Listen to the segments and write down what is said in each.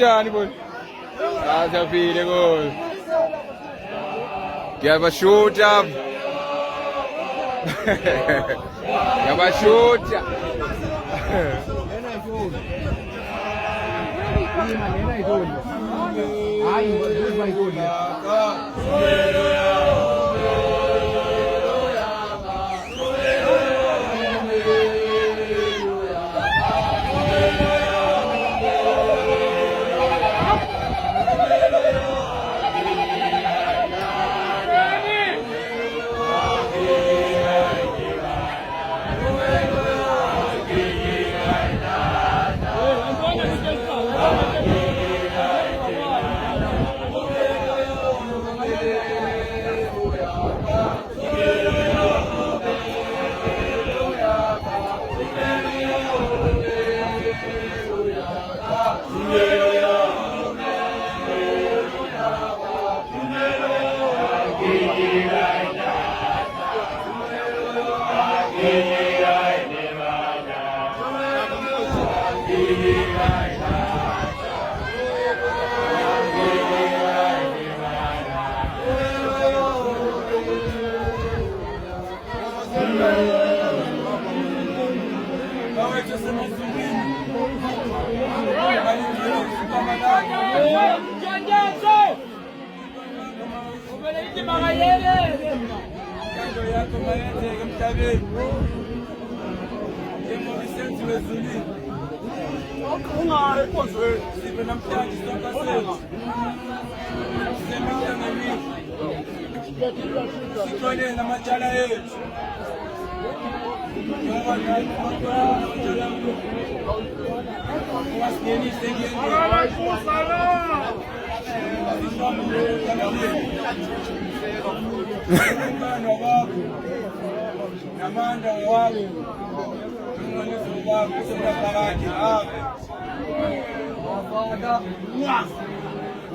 kanjani boy? Asafile gol. Kuyabashuta. Kuyabashuta.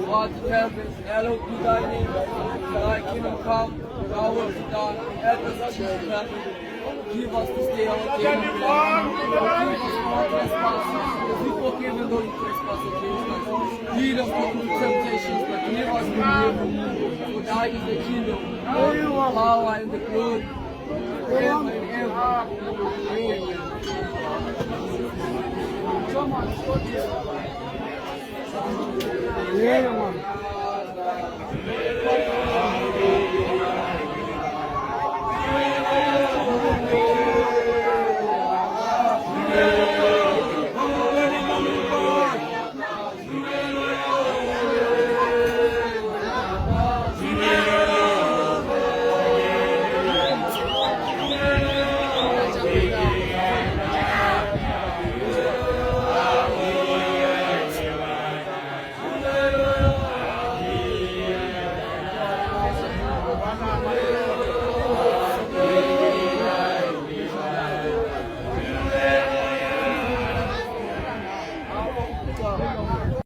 What heavens, hallowed be thy name, thy kingdom come, thy will be done, as it is in heaven. Give us this day our daily bread, forgive us our trespasses, as we forgive those who trespass against us. Lead us not into temptations, but deliver us from evil. For thine is the kingdom, the power, and the glory, forever and ever. Amen. Yeah, man.